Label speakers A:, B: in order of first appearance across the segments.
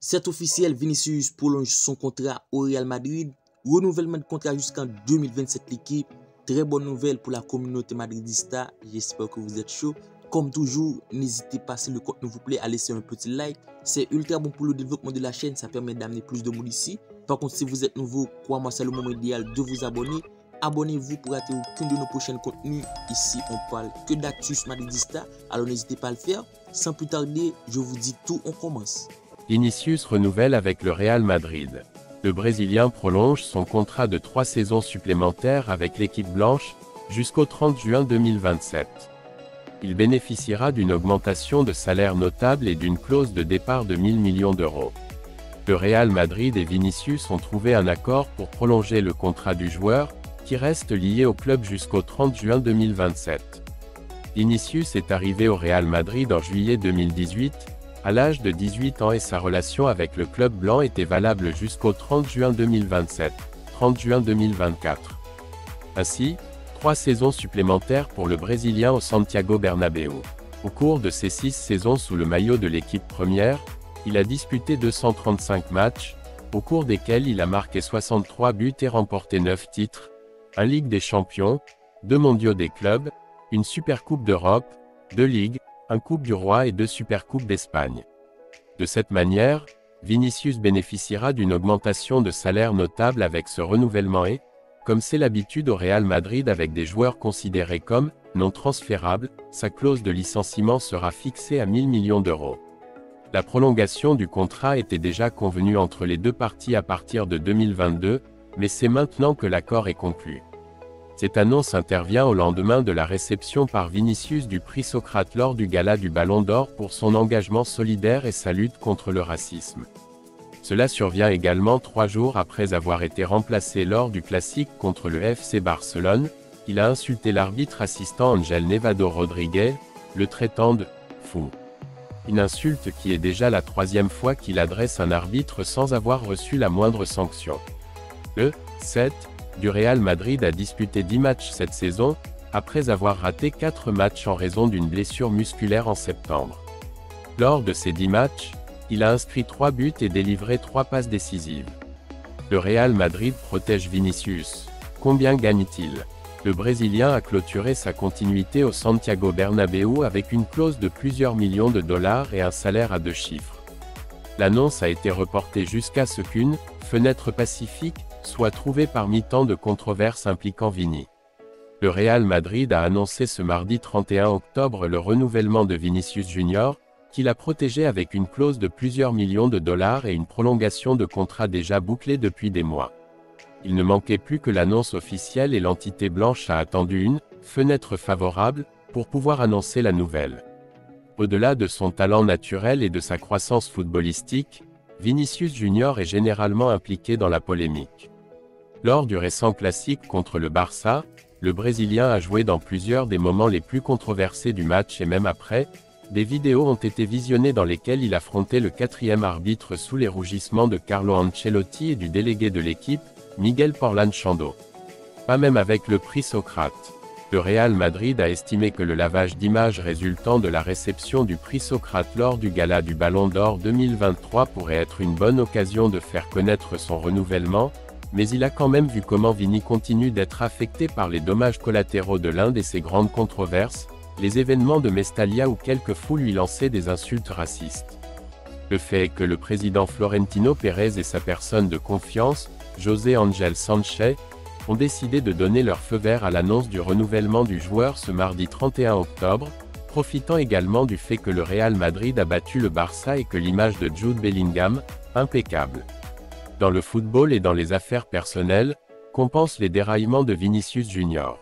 A: C'est officiel, Vinicius prolonge son contrat au Real Madrid. Renouvellement de contrat jusqu'en 2027 l'équipe. Très bonne nouvelle pour la communauté madridista. J'espère que vous êtes chaud. Comme toujours, n'hésitez pas, si le contenu vous plaît, à laisser un petit like. C'est ultra bon pour le développement de la chaîne. Ça permet d'amener plus de monde ici. Par contre, si vous êtes nouveau, croyez-moi, c'est le moment idéal de vous abonner. Abonnez-vous pour rater aucun de nos prochains contenus. Ici, on parle que d'actus madridista. Alors n'hésitez pas à le faire. Sans plus tarder, je vous dis tout, on commence.
B: Vinicius renouvelle avec le Real Madrid. Le Brésilien prolonge son contrat de 3 saisons supplémentaires avec l'équipe blanche, jusqu'au 30 juin 2027. Il bénéficiera d'une augmentation de salaire notable et d'une clause de départ de 1 000 millions d'euros. Le Real Madrid et Vinicius ont trouvé un accord pour prolonger le contrat du joueur, qui reste lié au club jusqu'au 30 juin 2027. Vinicius est arrivé au Real Madrid en juillet 2018, à l'âge de 18 ans, et sa relation avec le club blanc était valable jusqu'au 30 juin 2027, 30 juin 2024. Ainsi, 3 saisons supplémentaires pour le Brésilien au Santiago Bernabéu. Au cours de ces 6 saisons sous le maillot de l'équipe première, il a disputé 235 matchs, au cours desquels il a marqué 63 buts et remporté 9 titres, un Ligue des Champions, 2 mondiaux des clubs, une Supercoupe d'Europe, 2 ligues, un Coupe du Roi et 2 Supercoupes d'Espagne. De cette manière, Vinicius bénéficiera d'une augmentation de salaire notable avec ce renouvellement et, comme c'est l'habitude au Real Madrid avec des joueurs considérés comme non transférables, sa clause de licenciement sera fixée à 1 000 millions d'euros. La prolongation du contrat était déjà convenue entre les deux parties à partir de 2022, mais c'est maintenant que l'accord est conclu. Cette annonce intervient au lendemain de la réception par Vinicius du prix Socrate lors du gala du Ballon d'Or pour son engagement solidaire et sa lutte contre le racisme. Cela survient également 3 jours après avoir été remplacé lors du classique contre le FC Barcelone. Il a insulté l'arbitre assistant Ángel Nevado Rodríguez, le traitant de « fou ». Une insulte qui est déjà la 3e fois qu'il adresse un arbitre sans avoir reçu la moindre sanction. Le 7 du Real Madrid a disputé 10 matchs cette saison, après avoir raté 4 matchs en raison d'une blessure musculaire en septembre. Lors de ces 10 matchs, il a inscrit 3 buts et délivré 3 passes décisives. Le Real Madrid protège Vinicius. Combien gagne-t-il? Le Brésilien a clôturé sa continuité au Santiago Bernabéu avec une clause de plusieurs millions de dollars et un salaire à 2 chiffres. L'annonce a été reportée jusqu'à ce qu'une « fenêtre pacifique » soit trouvée parmi tant de controverses impliquant Vini. Le Real Madrid a annoncé ce mardi 31 octobre le renouvellement de Vinicius Junior, qu'il a protégé avec une clause de plusieurs millions de dollars et une prolongation de contrat déjà bouclée depuis des mois. Il ne manquait plus que l'annonce officielle et l'entité blanche a attendu une « fenêtre favorable » pour pouvoir annoncer la nouvelle. Au-delà de son talent naturel et de sa croissance footballistique, Vinicius Junior est généralement impliqué dans la polémique. Lors du récent classique contre le Barça, le Brésilien a joué dans plusieurs des moments les plus controversés du match et même après, des vidéos ont été visionnées dans lesquelles il affrontait le 4e arbitre sous les rougissements de Carlo Ancelotti et du délégué de l'équipe, Miguel Porlanchando. Pas même avec le prix Socrate. Le Real Madrid a estimé que le lavage d'images résultant de la réception du prix Socrate lors du gala du Ballon d'Or 2023 pourrait être une bonne occasion de faire connaître son renouvellement, mais il a quand même vu comment Vini continue d'être affecté par les dommages collatéraux de l'un de ses grandes controverses, les événements de Mestalla où quelques fous lui lançaient des insultes racistes. Le fait est que le président Florentino Pérez et sa personne de confiance, José Ángel Sánchez, ont décidé de donner leur feu vert à l'annonce du renouvellement du joueur ce mardi 31 octobre, profitant également du fait que le Real Madrid a battu le Barça et que l'image de Jude Bellingham, impeccable dans le football et dans les affaires personnelles, compense les déraillements de Vinicius Junior.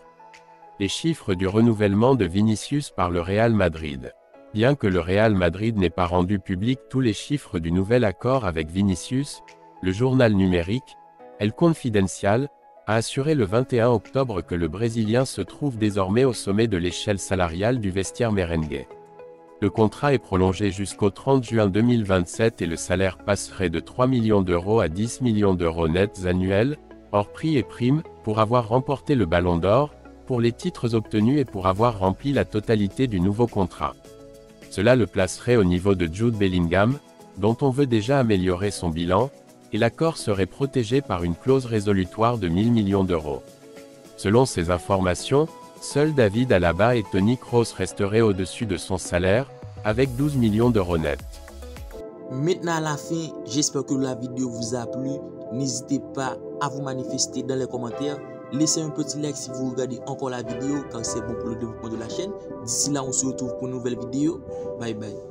B: Les chiffres du renouvellement de Vinicius par le Real Madrid. Bien que le Real Madrid n'ait pas rendu public tous les chiffres du nouvel accord avec Vinicius, le journal numérique, El Confidencial, a assuré le 21 octobre que le Brésilien se trouve désormais au sommet de l'échelle salariale du vestiaire merengue. Le contrat est prolongé jusqu'au 30 juin 2027 et le salaire passerait de 3 millions d'euros à 10 millions d'euros nets annuels, hors prix et primes, pour avoir remporté le Ballon d'Or, pour les titres obtenus et pour avoir rempli la totalité du nouveau contrat. Cela le placerait au niveau de Jude Bellingham, dont on veut déjà améliorer son bilan, et l'accord serait protégé par une clause résolutoire de 1 000 millions d'euros. Selon ces informations, seuls David Alaba et Toni Kroos resteraient au-dessus de son salaire, avec 12 millions d'euros nets.
A: Maintenant à la fin, j'espère que la vidéo vous a plu. N'hésitez pas à vous manifester dans les commentaires. Laissez un petit like si vous regardez encore la vidéo car c'est bon pour le développement de la chaîne. D'ici là, on se retrouve pour une nouvelle vidéo. Bye bye.